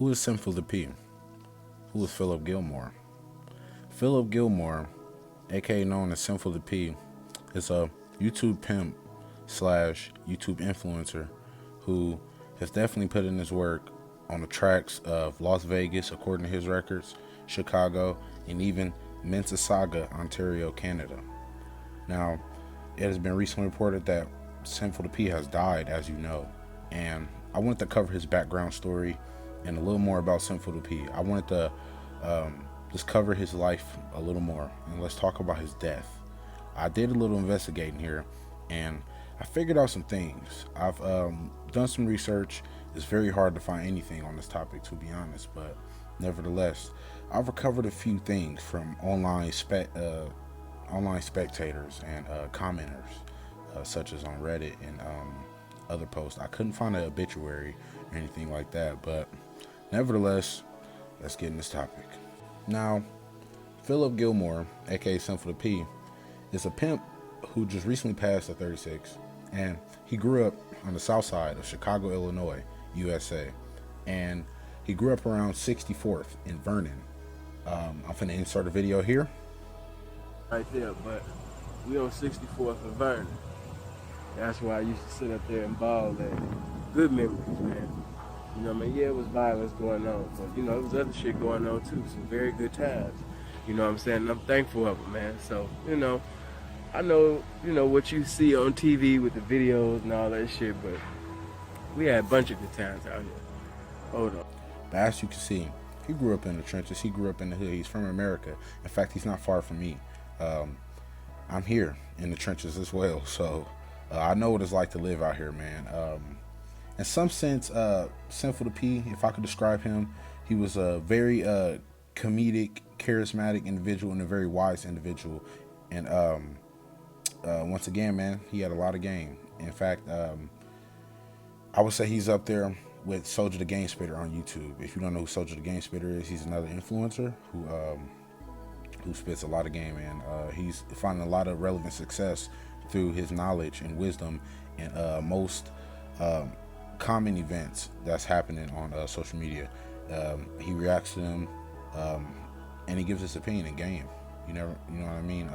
Who is Sinful P? Who is Philip Gilmore? Philip Gilmore, aka known as Sinful P, is a YouTube pimp slash YouTube influencer who has definitely put in his work on the tracks of Las Vegas, according to his records, Chicago, and even Mississauga, Ontario, Canada. Now, it has been recently reported that Sinful P has died, as you know, and I wanted to cover his background story and a little more about Sinful P. I wanted to just cover his life a little more, and let's talk about his death. I did a little investigating here, and I figured out some things. I've done some research. It's very hard to find anything on this topic, to be honest, but nevertheless, I've recovered a few things from online spectators and commenters, such as on Reddit and other posts. I couldn't find an obituary or anything like that, but nevertheless, let's get in this topic. Now, Philip Gilmore, aka Sinful P, is a pimp who just recently passed at 36, and he grew up on the south side of Chicago, Illinois, USA, and he grew up around 64th in Vernon. I'm finna insert a video here. Right there, but we on 64th and Vernon. That's why I used to sit up there and ball at. Good memories, man. You know what I mean? Yeah, it was violence going on, but you know, it was other shit going on too. Some very good times. You know what I'm saying? And I'm thankful of it, man. So, you know, I know, you know, what you see on TV with the videos and all that shit, but we had a bunch of good times out here. Hold on. But as you can see, he grew up in the trenches. He grew up in the hood. He's from America. In fact, he's not far from me. I'm here in the trenches as well, so I know what it's like to live out here, man. In some sense, Sinful P, if I could describe him, he was a very comedic, charismatic individual and a very wise individual. And once again, man, he had a lot of game. In fact, I would say he's up there with Soldier the Game Spitter on YouTube. If you don't know who Soldier the Game Spitter is, he's another influencer who spits a lot of game, and he's finding a lot of relevant success through his knowledge and wisdom and most common events that's happening on social media. He reacts to them, and he gives his opinion in game. You know what I mean?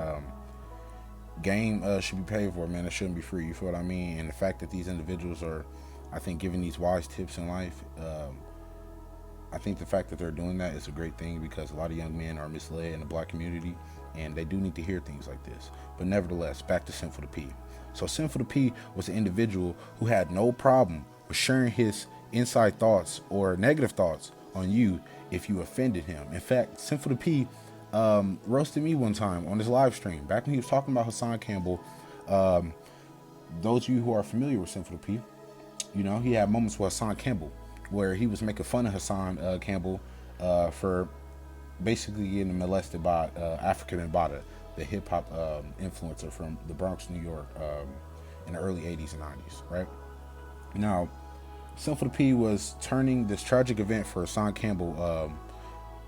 Game should be paid for, man. It shouldn't be free. You feel what I mean? And the fact that these individuals are, I think, giving these wise tips in life, I think the fact that they're doing that is a great thing, because a lot of young men are misled in the black community, and they do need to hear things like this. But nevertheless, back to Sinful P. So Sinful P was an individual who had no problem with sharing his inside thoughts or negative thoughts on you if you offended him. In fact, Sinful P roasted me one time on his live stream back when he was talking about Hassan Campbell. Those of you who are familiar with Sinful P, you know, he had moments with Hassan Campbell where he was making fun of Hassan Campbell for basically getting molested by African Bambaataa, the hip hop influencer from the Bronx, New York, in the early 80s and 90s, right? Now, Sinful P was turning this tragic event for Hassan Campbell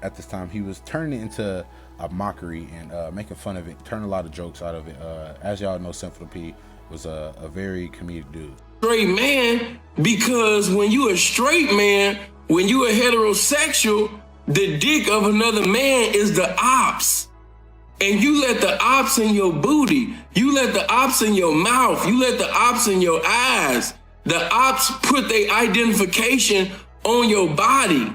at this time. He was turning it into a mockery and making fun of it, turning a lot of jokes out of it. As y'all know, Sinful P was a very comedic dude. Straight man, because when you a straight man, when you a heterosexual, the dick of another man is the ops. And you let the ops in your booty. You let the ops in your mouth. You let the ops in your eyes. The ops put their identification on your body.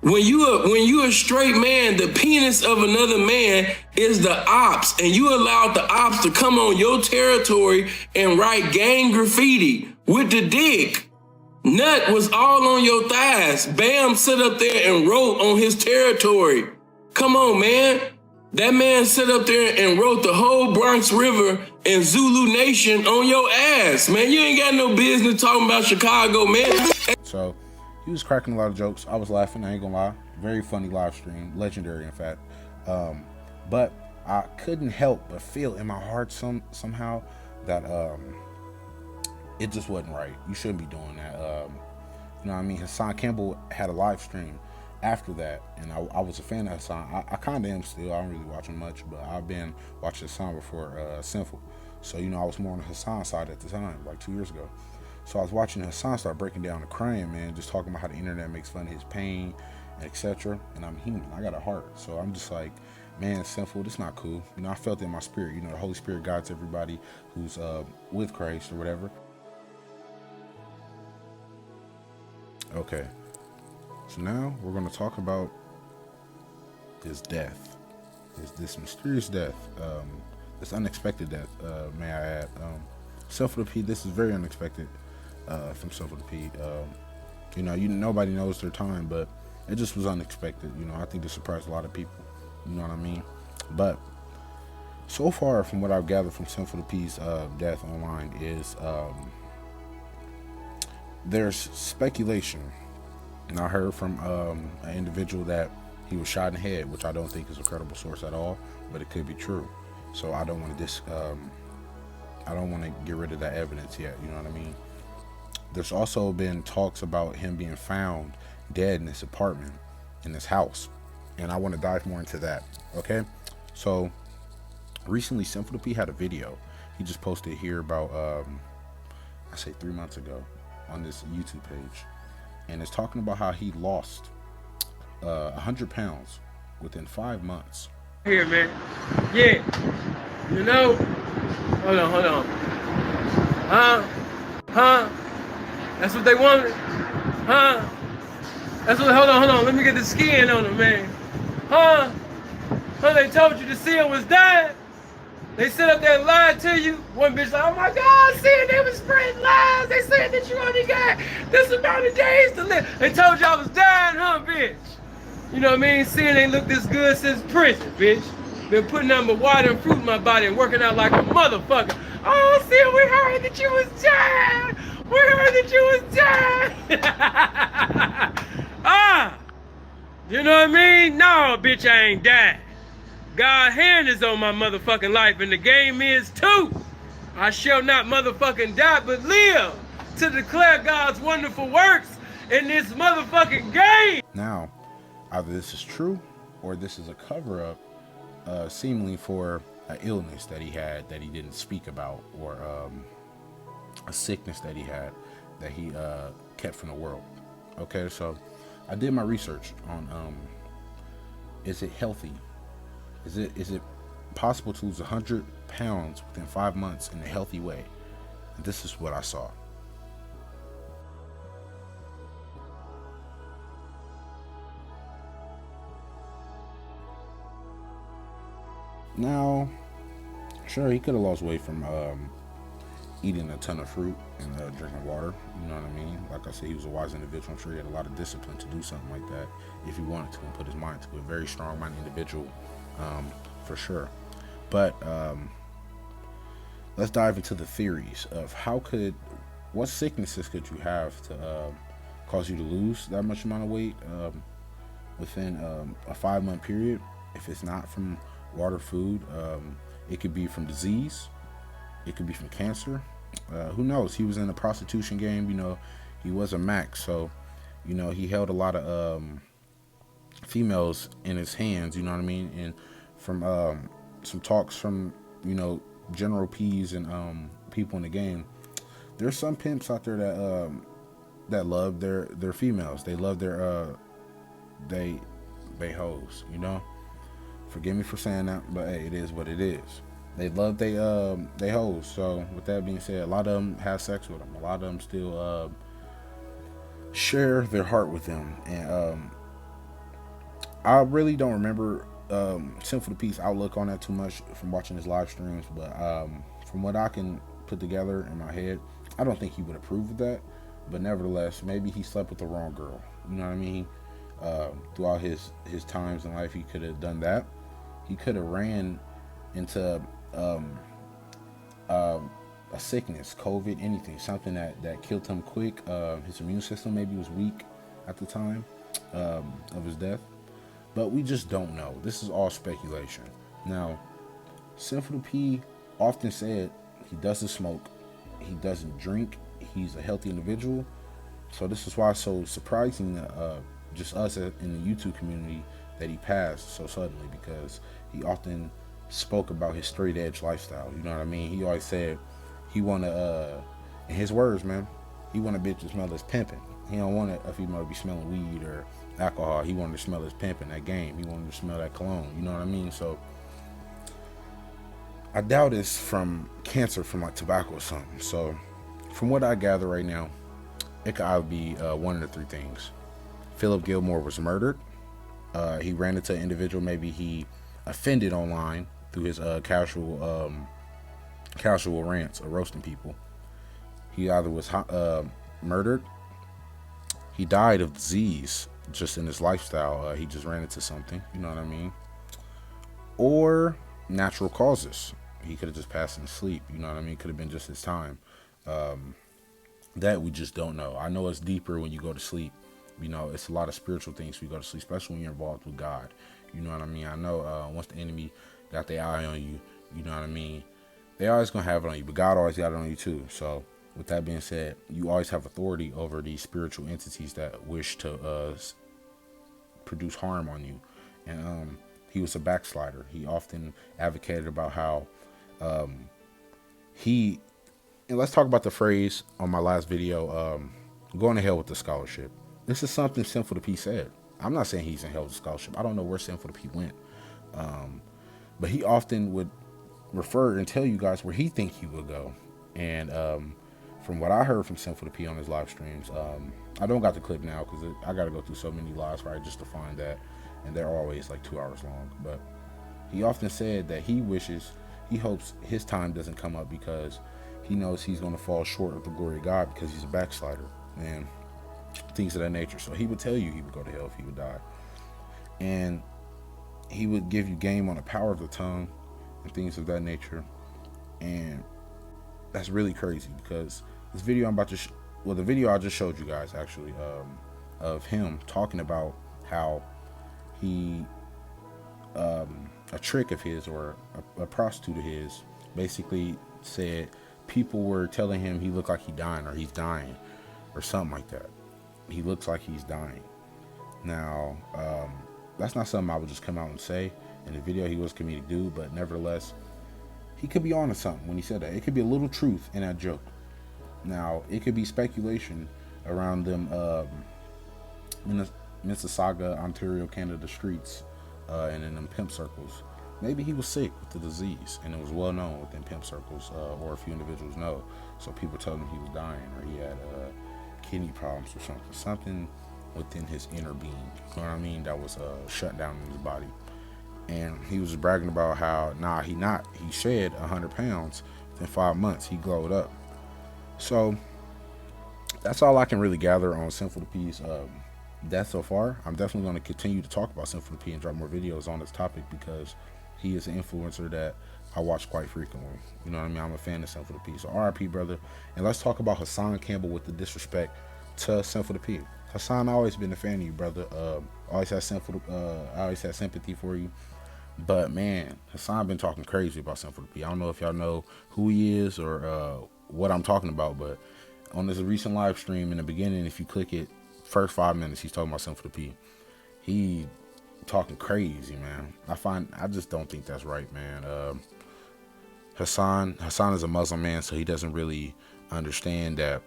When you a straight man, the penis of another man is the ops, and you allowed the ops to come on your territory and write gang graffiti with the dick. Nut was all on your thighs. Bam sit up there and wrote on his territory. Come on, man. That man sit up there and wrote the whole Bronx River and Zulu Nation on your ass, man. You ain't got no business talking about Chicago, man. So he was cracking a lot of jokes. I was laughing, I ain't gonna lie. Very funny live stream, legendary in fact. But I couldn't help but feel in my heart somehow that it just wasn't right. You shouldn't be doing that. You know what I mean? Hassan Campbell had a live stream after that, and I was a fan of Hassan. I kind of am still. I don't really watch him much, but I've been watching Hassan before Sinful. So, you know, I was more on the Hassan side at the time, like 2 years ago. So I was watching Hassan start breaking down the crying, man, just talking about how the internet makes fun of his pain, etc. And I'm human. I got a heart. So I'm just like, man, Sinful, this not cool. You know, I felt it in my spirit. You know, the Holy Spirit guides everybody who's with Christ or whatever. Okay. So now we're going to talk about his death. This mysterious death. This unexpected death, may I add. Sinful P, this is very unexpected from Sinful P. You know, nobody knows their time, but it just was unexpected. You know, I think it surprised a lot of people. You know what I mean? But so far, from what I've gathered from Sinful P's death online, is there's speculation. And I heard from an individual that he was shot in the head, which I don't think is a credible source at all, but it could be true. So I don't want to get rid of that evidence yet. You know what I mean? There's also been talks about him being found dead in his apartment, in his house, and I want to dive more into that. Okay, so recently Sinful P had a video he just posted here about I say 3 months ago on this YouTube page, and it's talking about how he lost 100 pounds within 5 months. Here, man. Yeah. You know. Hold on. Huh? That's what they wanted. Huh? That's what. Hold on. Let me get the skin on them, man. Huh? They told you the seal was dying. They sit up there and lied to you. One bitch like, oh my God, Sin, they was spreading lies. They said that you only got this amount of days to live. They told you I was dying, huh, bitch? You know what I mean? Sin ain't looked this good since prison, bitch. Been putting nothing but water and fruit in my body and working out like a motherfucker. Oh, Sin, we heard that you was dying. We heard that you was dying. You know what I mean? No, bitch, I ain't died. God's hand is on my motherfucking life, and the game is too. I shall not motherfucking die, but live to declare God's wonderful works in this motherfucking game. Now, either this is true or this is a cover-up, seemingly for an illness that he had that he didn't speak about, or a sickness that he had that he kept from the world. Okay, so I did my research on is it healthy? Is it possible to lose 100 pounds within 5 months in a healthy way? And this is what I saw. Now, sure, he could have lost weight from eating a ton of fruit and drinking water. You know what I mean? Like I said, he was a wise individual. I'm sure he had a lot of discipline to do something like that if he wanted to and put his mind to it. Very strong-minded individual. For sure. But let's dive into the theories of what sicknesses could you have to cause you to lose that much amount of weight within a 5-month period. If it's not from water, food, it could be from disease, it could be from cancer. Who knows? He was in the prostitution game. You know, he was a Mac, so you know he held a lot of females in his hands, you know what I mean? And from some talks from, you know, General P's and people in the game, there's some pimps out there that love their females. They love their they hoes, you know? Forgive me for saying that, but hey, it is what it is. They love they hoes. So with that being said, a lot of them have sex with them. A lot of them still share their heart with them. And I really don't remember Sinful P's outlook on that too much from watching his live streams, but from what I can put together in my head, I don't think he would approve of that. But nevertheless, maybe he slept with the wrong girl. You know what I mean? Throughout his times in life, he could have done that. He could have ran into a sickness, COVID, anything, something that killed him quick. His immune system maybe was weak at the time of his death. But we just don't know. This is all speculation. Now, Sinful P often said he doesn't smoke, he doesn't drink, he's a healthy individual. So this is why it's so surprising that just us in the YouTube community that he passed so suddenly, because he often spoke about his straight edge lifestyle. You know what I mean? He always said he wanna, in his words, man, He want a bitch to smell his pimping. He don't want a female to be smelling weed or alcohol. He wanted to smell his pimping, that game. He wanted to smell that cologne. You know what I mean? So I doubt it's from cancer, from like tobacco or something. So from what I gather right now, it could either be one of the three things. Philip Gilmore was murdered. He ran into an individual. Maybe he offended online through his casual rants or roasting people. He either was murdered. He died of disease just in his lifestyle. He just ran into something. You know what I mean? Or natural causes. He could have just passed in sleep. You know what I mean? Could have been just his time. That we just don't know. I know it's deeper when you go to sleep. You know, it's a lot of spiritual things when you go to sleep, especially when you're involved with God. You know what I mean? I know once the enemy got their eye on you, you know what I mean? They always going to have it on you, but God always got it on you too. So with that being said, you always have authority over these spiritual entities that wish to produce harm on you. And he was a backslider. He often advocated about how and let's talk about the phrase on my last video, going to hell with the scholarship. This is something Sinful P said. I'm not saying he's in hell with the scholarship. I don't know where Sinful P went. But he often would refer and tell you guys where he think he would go. And from what I heard from Sinful P on his live streams, I don't got the clip now because I got to go through so many lives, right, just to find that. And they're always like 2 hours long. But he often said that he hopes his time doesn't come up because he knows he's going to fall short of the glory of God because he's a backslider and things of that nature. So he would tell you he would go to hell if he would die. And he would give you game on the power of the tongue and things of that nature. And that's really crazy because this video I'm about to the video I just showed you guys actually of him talking about how he a trick of his or a prostitute of his basically said people were telling him he looked like he's dying or something like that. He looks like he's dying. Now, that's not something I would just come out and say. In the video, he was a comedic dude, but nevertheless, he could be on to something when he said that. It could be a little truth in that joke. Now, it could be speculation around them Mississauga, Ontario, Canada streets and in them pimp circles. Maybe he was sick with the disease, and it was well known within pimp circles, or a few individuals know. So people told him he was dying, or he had kidney problems or something within his inner being. You know what I mean? That was shut down in his body. And he was bragging about how, he shed 100 pounds within 5 months. He glowed up. So that's all I can really gather on Sinful P's death so far. I'm definitely going to continue to talk about Sinful P and drop more videos on this topic because he is an influencer that I watch quite frequently. You know what I mean? I'm a fan of Sinful P. So RIP, brother. And let's talk about Hassan Campbell with the disrespect to Sinful P. Hassan, I always been a fan of you, brother. I always had sympathy for you. But man, Hassan been talking crazy about Sinful P. I don't know if y'all know who he is or what I'm talking about, but on this recent live stream in the beginning, if you click it, first 5 minutes, he's talking about Sinful P. He talking crazy, man. I just don't think that's right, man. Hassan is a Muslim man, so he doesn't really understand that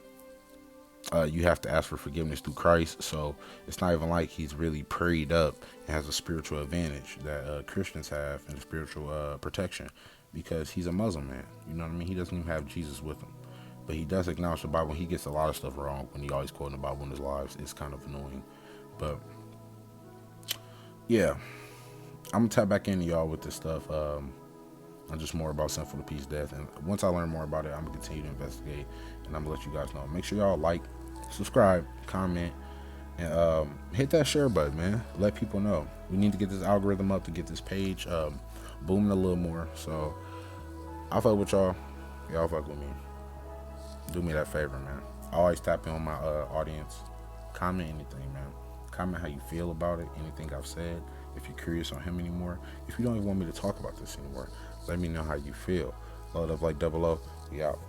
you have to ask for forgiveness through Christ. So it's not even like he's really prayed up and has a spiritual advantage that Christians have and spiritual protection because he's a Muslim man. You know what I mean? He doesn't even have Jesus with him. But he does acknowledge the Bible. He gets a lot of stuff wrong when he always quoting the Bible in his lives. It's kind of annoying. But yeah, I'm gonna tap back into y'all with this stuff. And just more about Sinful P's death. And once I learn more about it, I'm gonna continue to investigate and I'm gonna let you guys know. Make sure y'all like, subscribe, comment, and hit that share button, man. Let people know. We need to get this algorithm up to get this page booming a little more. So I'll fuck with y'all. Y'all fuck with me. Do me that favor, man. I always tap in on my audience. Comment anything, man. Comment how you feel about it, anything I've said. If you're curious on him anymore. If you don't even want me to talk about this anymore, let me know how you feel. Load up like 00. We out.